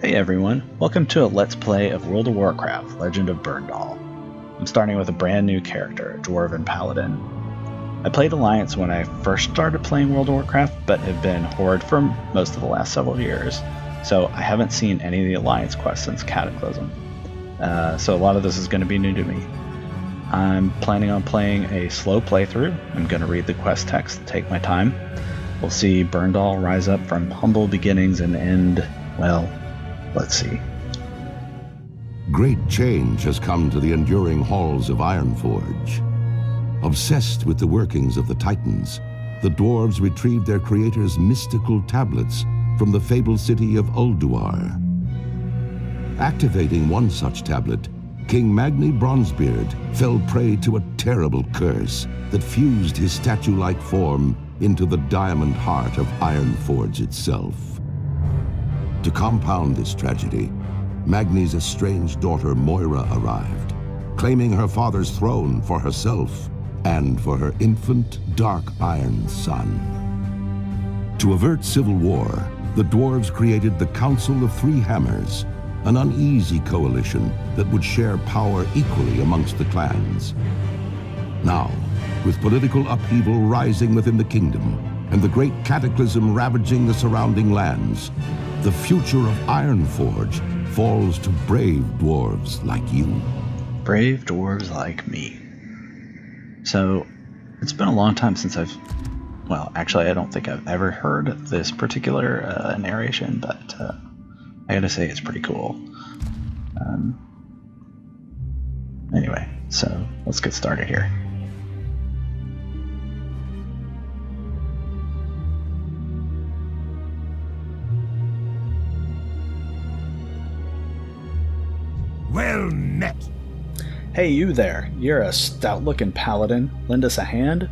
Hey everyone, welcome to a Let's Play of World of Warcraft Legend of Berndahl. I'm starting with a brand new character, a dwarven paladin. I played Alliance when I first started playing World of Warcraft, but have been Horde for most of the last several years, so I haven't seen any of the Alliance quests since Cataclysm. So a lot of this is going to be new to me. I'm planning on playing a slow playthrough. I'm going to read the quest text and take my time. We'll see Berndahl rise up from humble beginnings and end, well, let's see. Great change has come to the enduring halls of Ironforge. Obsessed with the workings of the Titans, the dwarves retrieved their creator's mystical tablets from the fabled city of Ulduar. Activating one such tablet, King Magni Bronzebeard fell prey to a terrible curse that fused his statue-like form into the diamond heart of Ironforge itself. To compound this tragedy, Magni's estranged daughter Moira arrived, claiming her father's throne for herself and for her infant dark iron son. To avert civil war, the dwarves created the Council of Three Hammers, an uneasy coalition that would share power equally amongst the clans. Now, with political upheaval rising within the kingdom and the great cataclysm ravaging the surrounding lands, the future of Ironforge falls to brave dwarves like you. Brave dwarves like me. So, it's been a long time since well, actually I don't think I've ever heard this particular narration, but I gotta say it's pretty cool. Anyway, so let's get started here. Well met! Hey, you there. You're a stout-looking paladin. Lend us a hand?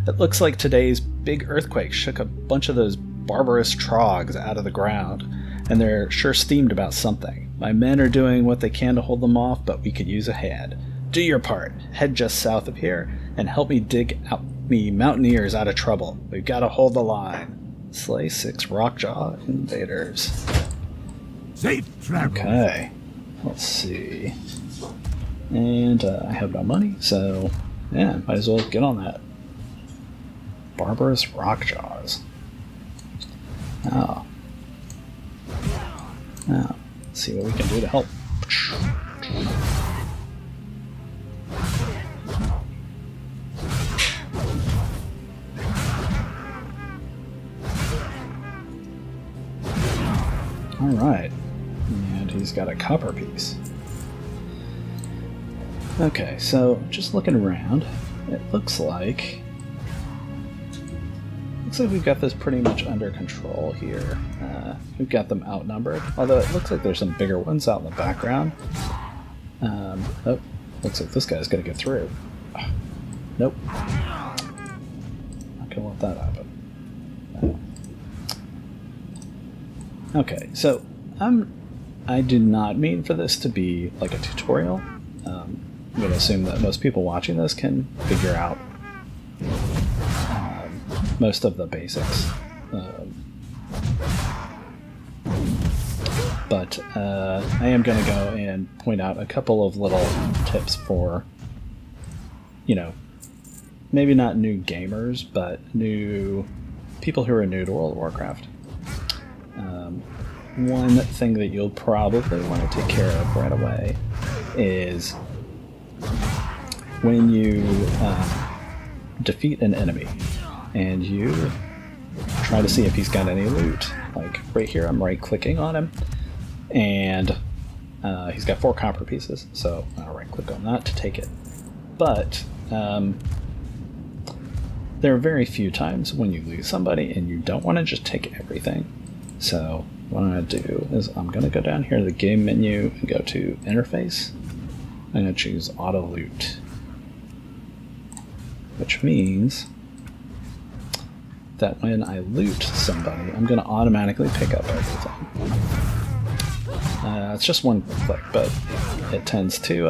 It looks like today's big earthquake shook a bunch of those barbarous troggs out of the ground, and they're sure steamed about something. My men are doing what they can to hold them off, but we could use a hand. Do your part. Head just south of here, and help me dig out me mountaineers out of trouble. We've got to hold the line. Slay 6 rockjaw invaders. Safe travel! Okay. Let's see. And I have no money, so yeah, might as well get on that. Barbarous Rockjaws. Oh. Now, let's see what we can do to help. Alright. And he's got a copper piece. Okay, so just looking around, it looks like we've got this pretty much under control here. We've got them outnumbered, although it looks like there's some bigger ones out in the background. Oh, looks like this guy's gonna get through. Nope. Not gonna let that happen. Okay, so I do not mean for this to be like a tutorial. I'm going to assume that most people watching this can figure out most of the basics. But I am going to go and point out a couple of little tips for, maybe not new gamers, but new people who are new to World of Warcraft. One thing that you'll probably want to take care of right away is when you defeat an enemy and you try to see if he's got any loot. Like right here, I'm right-clicking on him, and he's got 4 copper pieces, so I'll right-click on that to take it. But there are very few times when you lose somebody and you don't want to just take everything. So what I'm going to do is I'm going to go down here to the game menu and go to Interface. I'm going to choose Auto Loot, which means that when I loot somebody, I'm going to automatically pick up everything. It's just one click, but it tends to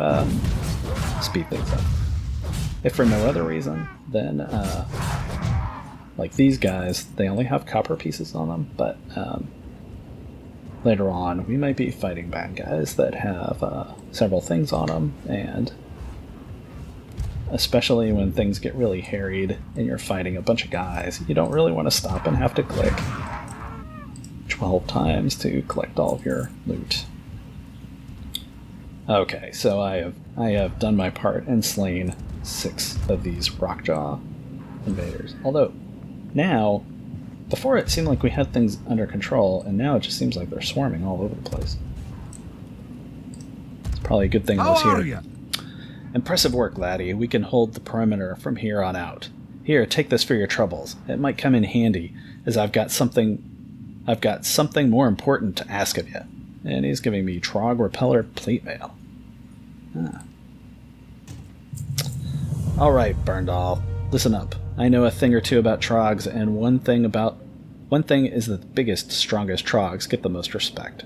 speed things up. If for no other reason, then like these guys, they only have copper pieces on them, but later on, we might be fighting bad guys that have several things on them, and especially when things get really harried and you're fighting a bunch of guys, you don't really want to stop and have to click 12 times to collect all of your loot. Okay, so I have done my part and slain 6 of these Rockjaw invaders. Although, now, before it seemed like we had things under control, and now it just seems like they're swarming all over the place. It's probably a good thing I was here. You? Impressive work, laddie. We can hold the perimeter from here on out. Here, take this for your troubles. It might come in handy, as I've got something more important to ask of you. And he's giving me Trogg Repeller Plate Mail. Ah. Alright, Berndahl. Listen up. I know a thing or two about Troggs, and one thing is that the biggest, strongest Troggs get the most respect.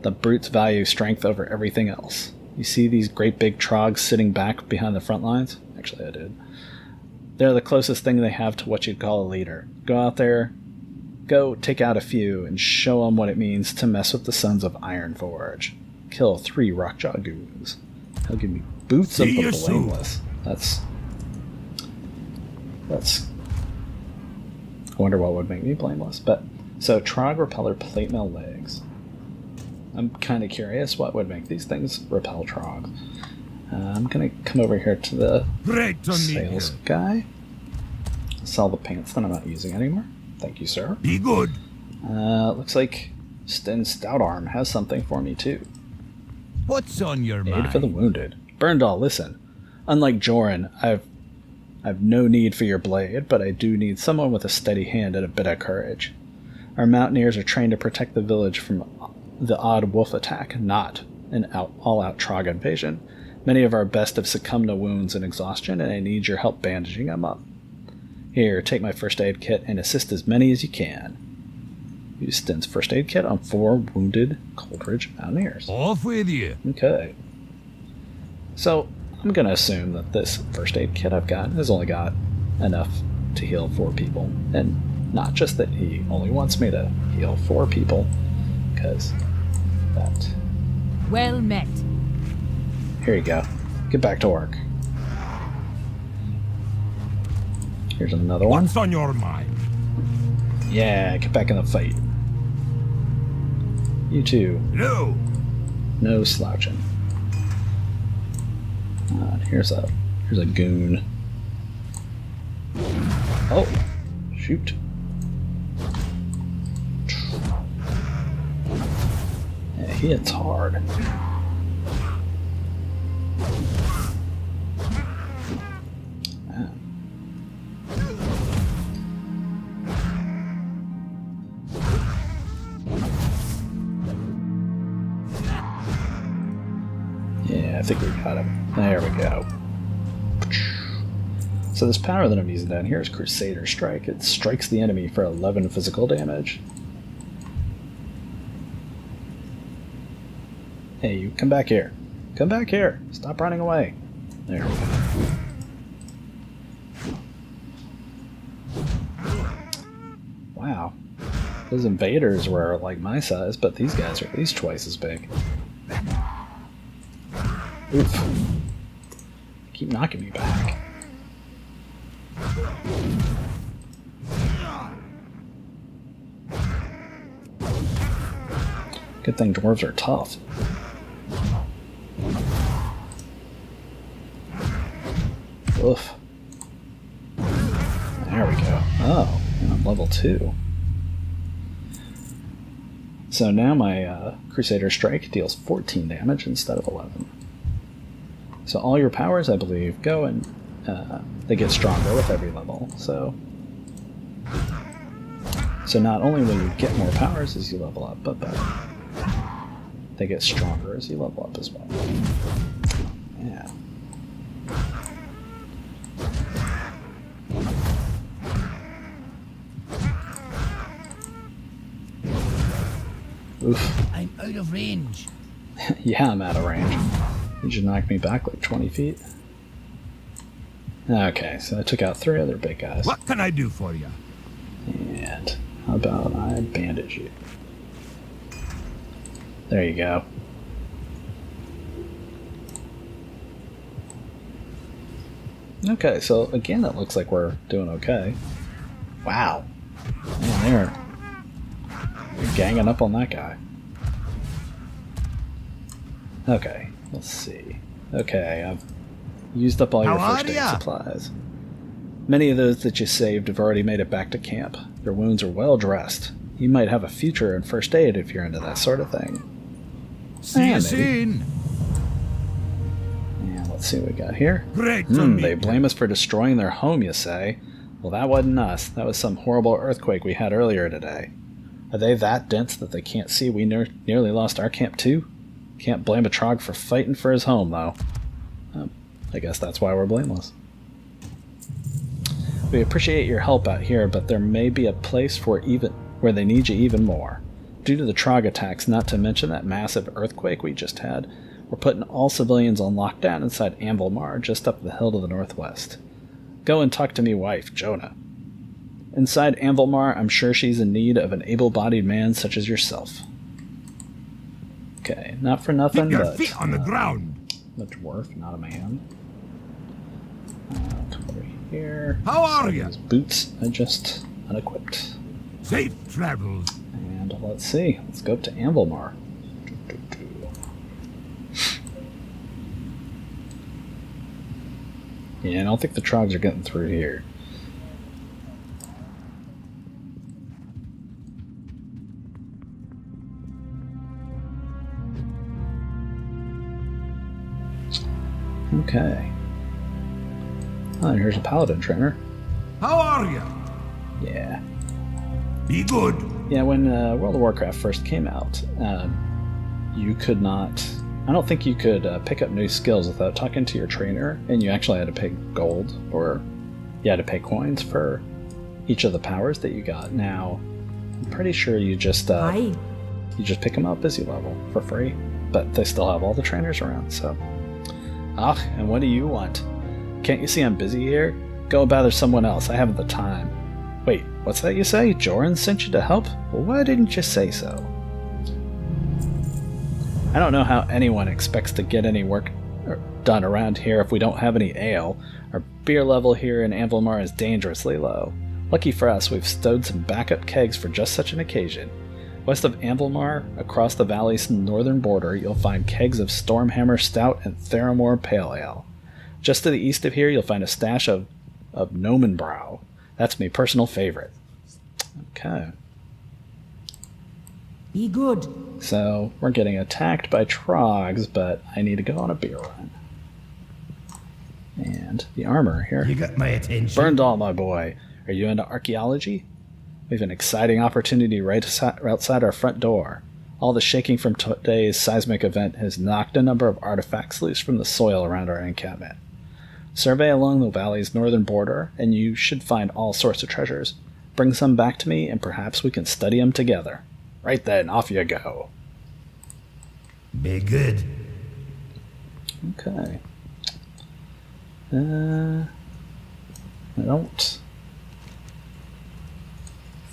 The brutes value strength over everything else. You see these great big Troggs sitting back behind the front lines? Actually, I did. They're the closest thing they have to what you'd call a leader. Go out there, go take out a few, and show them what it means to mess with the Sons of Ironforge. Kill 3 Rockjaw goons. He'll give me boots of the blameless. That's... I wonder what would make me blameless. But so Trogg Repeller Plate Mail legs. I'm kind of curious what would make these things repel Trogg. I'm gonna come over here to the sales guy. Sell the pants that I'm not using anymore. Thank you, sir. Be good. Looks like Sten Stoutarm has something for me too. What's on your mind? Aid for the wounded. Berndahl, listen. Unlike Joran, I've no need for your blade, but I do need someone with a steady hand and a bit of courage. Our mountaineers are trained to protect the village from the odd wolf attack, not an all-out Trogg invasion. Many of our best have succumbed to wounds and exhaustion, and I need your help bandaging them up. Here, take my first aid kit and assist as many as you can. Use Sten's first aid kit on 4 wounded Coldridge mountaineers. Off with you. Okay. So, I'm going to assume that this first aid kit I've got has only got enough to heal 4 people. And not just that he only wants me to heal 4 people, because that... Well met. Here you go. Get back to work. Here's another one. What's on your mind? Yeah, get back in the fight. You too. No. No slouching. Here's a goon. Oh, shoot. Yeah, he hits hard. Yeah, I think we got him. There we go. So this power that I'm using down here is Crusader Strike. It strikes the enemy for 11 physical damage. Hey, you come back here. Come back here. Stop running away. There we go. Wow. Those invaders were like my size, but these guys are at least twice as big. Oof. Keep knocking me back. Good thing dwarves are tough. Oof. There we go. Oh, I'm level 2. So now my Crusader Strike deals 14 damage instead of 11. So all your powers, I believe, go and they get stronger with every level. So not only will you get more powers as you level up, but they get stronger as you level up as well. Yeah. Oof. I'm out of range. Yeah, I'm out of range. You just knocked me back like 20 feet. Okay, so I took out 3 other big guys. What can I do for you? And how about I bandage you? There you go. Okay, so again, it looks like we're doing okay. Wow. Man, they're ganging up on that guy. Okay, let's see. Okay, I've used up all your first aid supplies. Many of those that you saved have already made it back to camp. Their wounds are well dressed. You might have a future in first aid if you're into that sort of thing. See you soon. Yeah, let's see what we got here. Great They blame us for destroying their home, you say? Well, that wasn't us. That was some horrible earthquake we had earlier today. Are they that dense that they can't see we nearly lost our camp too? Can't blame a trogg for fighting for his home, though. I guess that's why we're blameless. We appreciate your help out here, but there may be a place where they need you even more. Due to the trogg attacks, not to mention that massive earthquake we just had, we're putting all civilians on lockdown inside Anvilmar, just up the hill to the northwest. Go and talk to me wife, Jonah. Inside Anvilmar, I'm sure she's in need of an able-bodied man such as yourself. Okay, not for nothing, Keep your but... feet on the ground. A dwarf, not a man. Come over here. How are you? These boots are just unequipped. Safe travels. And let's see. Let's go up to Anvilmar. Yeah, I don't think the troggs are getting through here. Okay. Oh, and here's a paladin trainer. How are you? Yeah. Be good. Yeah, when World of Warcraft first came out, you could not... I don't think you could pick up new skills without talking to your trainer, and you actually had to pay gold, or you had to pay coins for each of the powers that you got. Now, I'm pretty sure you just pick them up as you level for free, but they still have all the trainers around, so... Ah, and what do you want? Can't you see I'm busy here? Go bother someone else, I haven't the time. Wait, what's that you say? Joran sent you to help? Well, why didn't you say so? I don't know how anyone expects to get any work done around here if we don't have any ale. Our beer level here in Anvilmar is dangerously low. Lucky for us, we've stowed some backup kegs for just such an occasion. West of Anvilmar, across the valley's northern border, you'll find kegs of Stormhammer Stout and Theramore Pale Ale. Just to the east of here, you'll find a stash of Nomenbrow. That's my personal favorite. Okay. Be good. So, we're getting attacked by troggs, but I need to go on a beer run. And the armor here. You got my attention. Berndahl, my boy. Are you into archaeology? We have an exciting opportunity right outside our front door. All the shaking from today's seismic event has knocked a number of artifacts loose from the soil around our encampment. Survey along the valley's northern border, and you should find all sorts of treasures. Bring some back to me, and perhaps we can study them together. Right then, off you go. Be good. Okay. I don't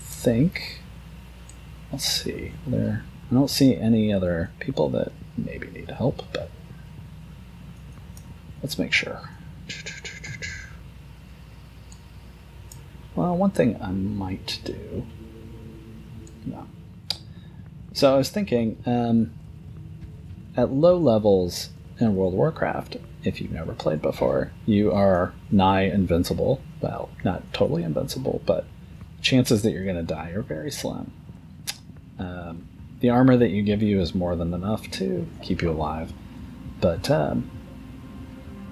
think... Let's see. I don't see any other people that maybe need help, but... Let's make sure. Well, one thing I might do... No. So I was thinking, at low levels in World of Warcraft, if you've never played before, you are nigh invincible. Well, not totally invincible, but chances that you're going to die are very slim. The armor that you give you is more than enough to keep you alive, but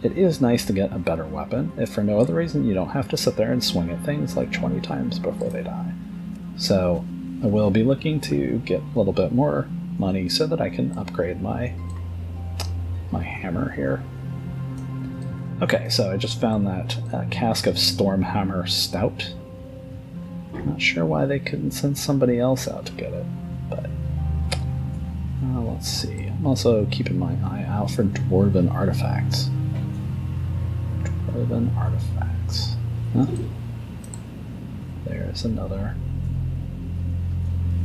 it is nice to get a better weapon. If for no other reason, you don't have to sit there and swing at things like 20 times before they die. So I will be looking to get a little bit more money so that I can upgrade my hammer here. Okay, so I just found that cask of Stormhammer Stout. I'm not sure why they couldn't send somebody else out to get it, but let's see. I'm also keeping my eye out for dwarven artifacts. Dwarven artifacts. Huh? There's another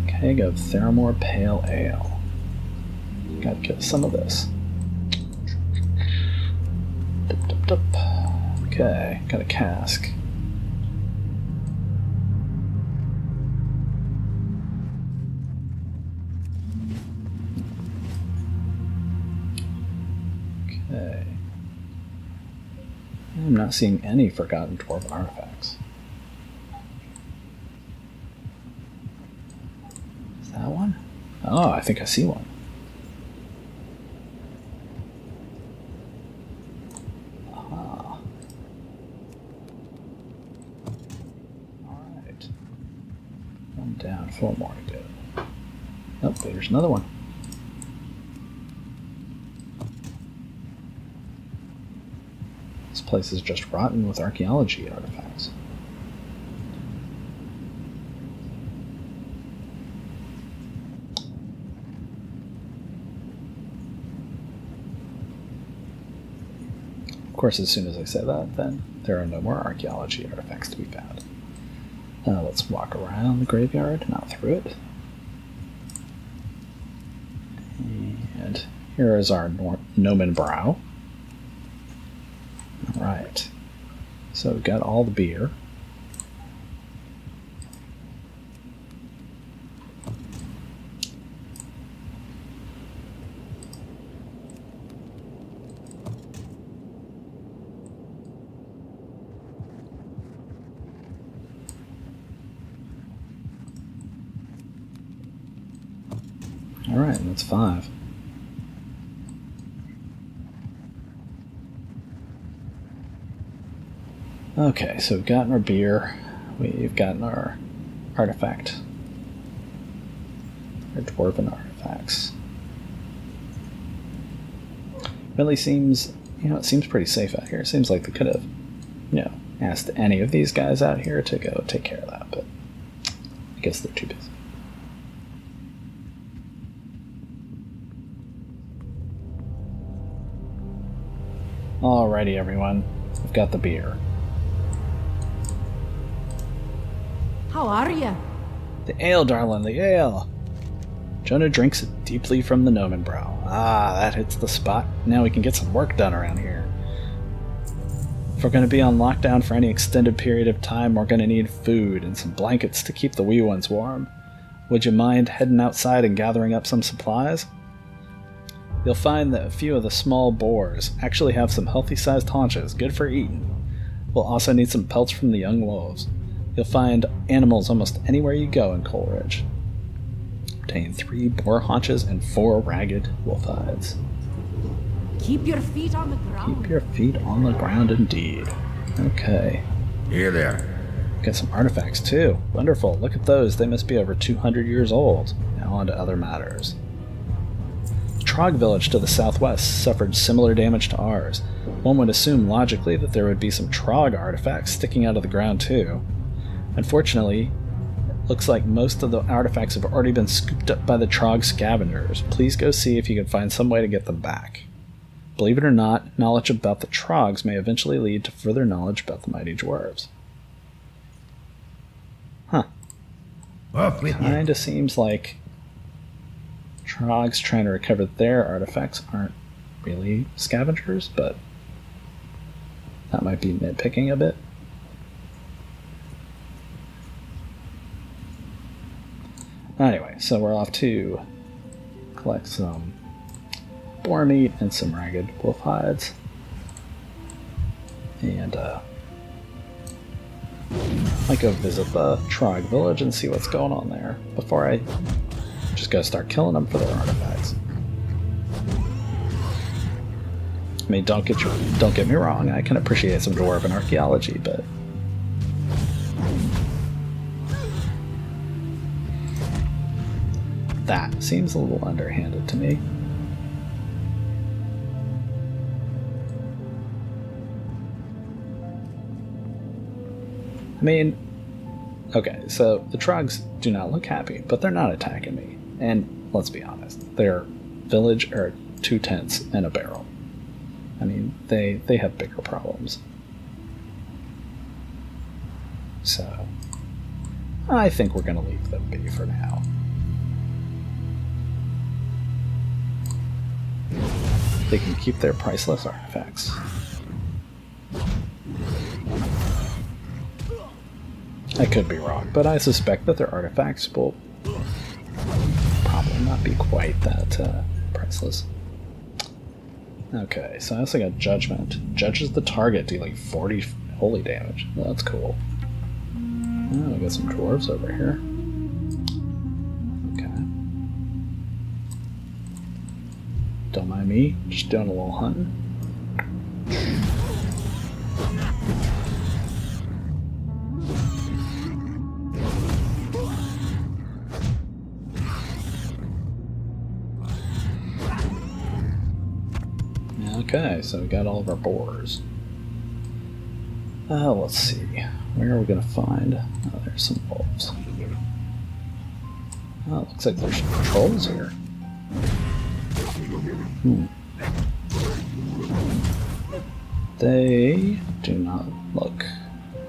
keg of Theramore Pale Ale. Gotta get some of this. Dup. Okay, got a cask. Okay. I'm not seeing any forgotten dwarven artifacts. Is that one? Oh, I think I see one. Aha. Alright. One down, 4 more to go. Oh, there's another one. This place is just rotten with archaeology artifacts. Of course, as soon as I say that, then there are no more archaeology artifacts to be found. Let's walk around the graveyard, not through it. And here is our Gnomon Brow. Alright, so we've got all the beer. Alright, that's 5. Okay, so we've gotten our beer, we've gotten our artifact, our dwarven artifacts. Really seems, it seems pretty safe out here. It seems like they could have, asked any of these guys out here to go take care of that, but I guess they're too busy. Alrighty, everyone, we've got the beer. How are you? The ale, darling, the ale. Jonah drinks it deeply from the Gnomon Brow. Ah, that hits the spot. Now we can get some work done around here. If we're going to be on lockdown for any extended period of time, we're going to need food and some blankets to keep the wee ones warm. Would you mind heading outside and gathering up some supplies? You'll find that a few of the small boars actually have some healthy-sized haunches, good for eating. We'll also need some pelts from the young wolves. You'll find animals almost anywhere you go in Coldridge. Obtain 3 boar haunches and 4 ragged wolf hides. Keep your feet on the ground. Keep your feet on the ground indeed. Okay. Here there. Got some artifacts too. Wonderful. Look at those. They must be over 200 years old. Now on to other matters. The Trogg village to the southwest suffered similar damage to ours. One would assume logically that there would be some trogg artifacts sticking out of the ground too. Unfortunately, it looks like most of the artifacts have already been scooped up by the trogg scavengers. Please go see if you can find some way to get them back. Believe it or not, knowledge about the troggs may eventually lead to further knowledge about the mighty dwarves. Huh. Off with you. Kinda seems like troggs trying to recover their artifacts aren't really scavengers, but that might be nitpicking a bit. Anyway, so we're off to collect some boar meat and some ragged wolf hides. And might go visit the Trogg village and see what's going on there before I just go start killing them for their artifacts. I mean, don't get me wrong, I can appreciate some dwarven archaeology, but that seems a little underhanded to me. I mean, okay, so the Troggs do not look happy, but they're not attacking me. And let's be honest, their village are 2 tents and a barrel. I mean, they have bigger problems. So, I think we're going to leave them be for now. they can keep their priceless artifacts. I could be wrong, but I suspect that their artifacts will probably not be quite that priceless. Okay, so I also got Judgment. Judges the target, dealing 40 holy damage. Well, that's cool. Oh, we got some dwarves over here. Okay. Don't mind me, just doing a little hunting. Okay, so we got all of our boars. Let's see. Where are we going to find... Oh, there's some wolves. Oh, looks like there's trolls here. They do not look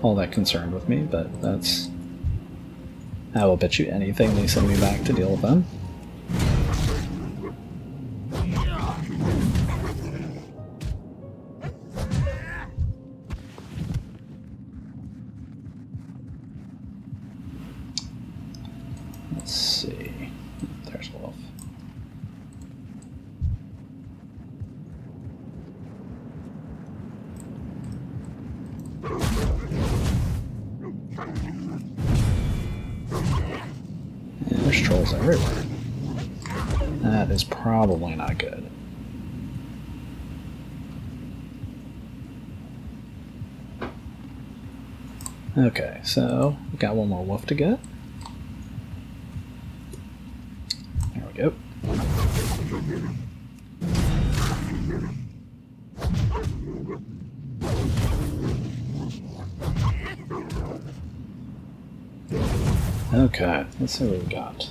all that concerned with me, but that's... I will bet you anything they send me back to deal with them. Let's see. There's a wolf. Yeah, there's trolls everywhere. That is probably not good. Okay, so we got one more wolf to get. There we go. Okay, let's see what we got.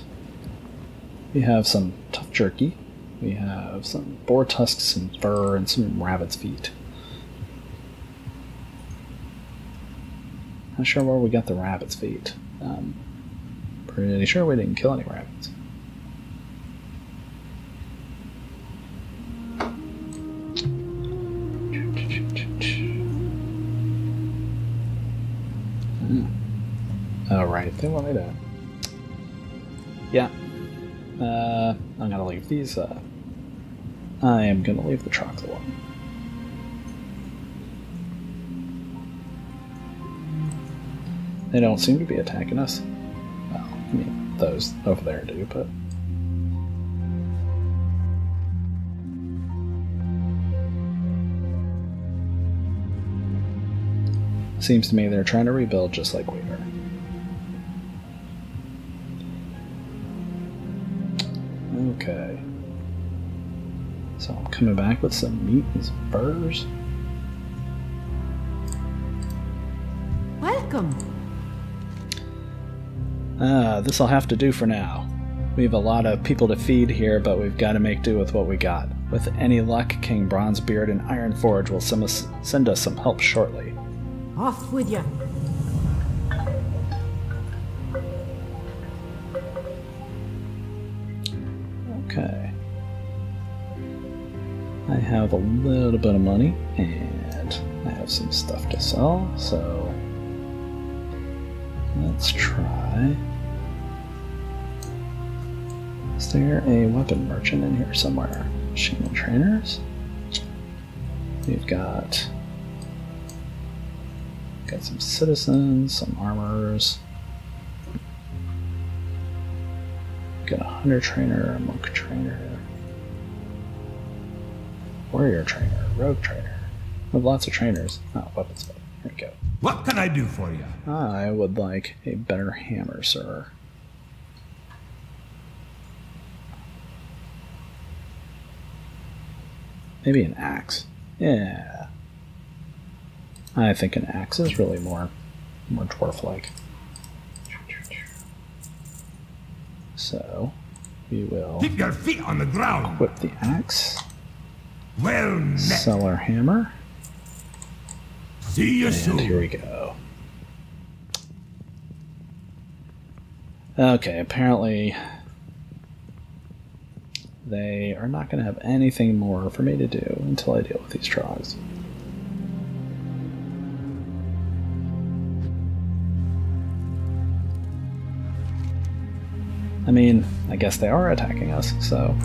We have some tough jerky. We have some boar tusks, some fur, and some rabbit's feet. Not sure where we got the rabbit's feet. Pretty sure we didn't kill any rabbits. Oh, right, they wanted to... Yeah. I'm gonna leave these, I am gonna leave the troggs alone. They don't seem to be attacking us. Well, I mean, those over there do, but... Seems to me they're trying to rebuild just like we are. Okay. So I'm coming back with some meat and some furs. Welcome. This'll have to do for now. We have a lot of people to feed here, but we've got to make do with what we got. With any luck, King Bronzebeard and Ironforge will send us some help shortly. Off with you. Okay. I have a little bit of money, and I have some stuff to sell, so let's try. Is there a weapon merchant in here somewhere? Shaman trainers? We've got some citizens, some armorers. Got a hunter trainer, a monk trainer, warrior trainer, rogue trainer. We have lots of trainers. Oh, weapons. Here we go. What can I do for you? I would like a better hammer, sir. Maybe an axe. Yeah. I think an axe is really more dwarf-like. So, we will Keep your feet on the ground. equip the axe, Well met. sell our hammer, See you and soon. here we go. Okay, apparently they are not going to have anything more for me to do until I deal with these troggs. I mean, I guess they are attacking us, so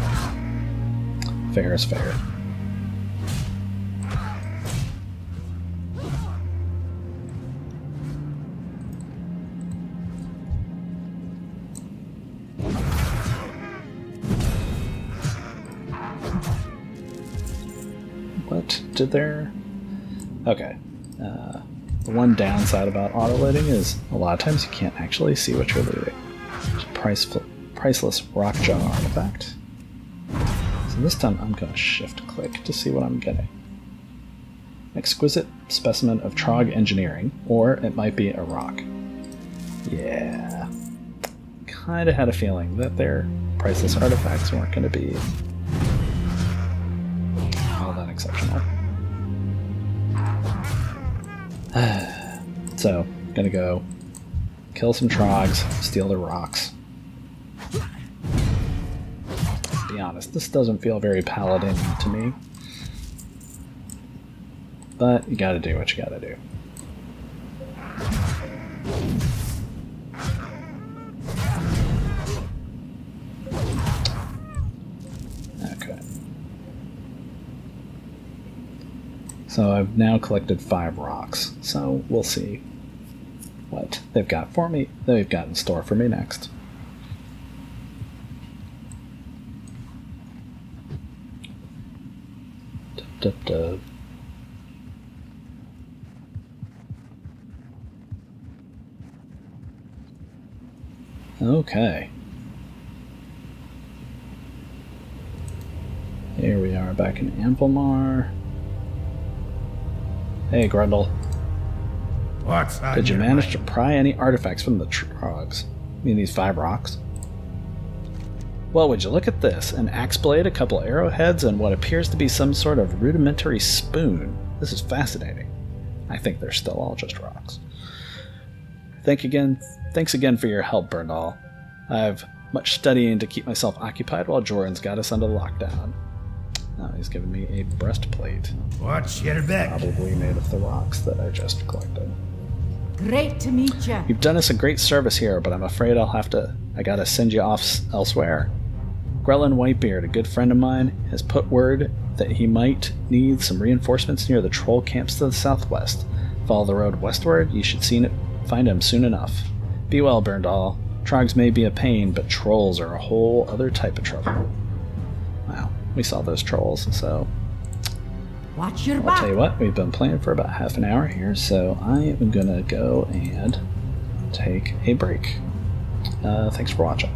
fair is fair. What did there... Okay. The one downside about auto-loading is a lot of times you can't actually see what you're looting. Priceless rockjaw artifact. So this time I'm going to shift-click to see what I'm getting. Exquisite specimen of trogg engineering, or it might be a rock. Yeah. Kinda had a feeling that their priceless artifacts weren't going to be all that exceptional. So, gonna go kill some troggs, steal their rocks. To be honest, this doesn't feel very paladin to me. But you gotta do what you gotta do. Okay. So I've now collected 5 rocks, so we'll see what they've got for me, they've got in store for me next. Dub, dub, dub. Okay. Here we are back in Amplemar. Hey, Grundle. What's on Did you your manage mind? to pry any artifacts from the troggs? I mean, these 5 rocks? Well, would you look at this? An axe blade, a couple arrowheads, and what appears to be some sort of rudimentary spoon. This is fascinating. I think they're still all just rocks. Thanks again for your help, Berndahl. I have much studying to keep myself occupied while Jordan's got us under lockdown. Now he's given me a breastplate, Watch your back. probably made of the rocks that I just collected. Great to meet you. You've done us a great service here, but I'm afraid I gotta send you off elsewhere. Grelin Whitebeard, a good friend of mine, has put word that he might need some reinforcements near the troll camps to the southwest. Follow the road westward, you should find him soon enough. Be well, Berndahl. Troggs may be a pain, but trolls are a whole other type of trouble. Wow, we saw those trolls, so Watch your I'll back. tell you what, we've been playing for about half an hour here, so I am gonna go and take a break. Thanks for watching.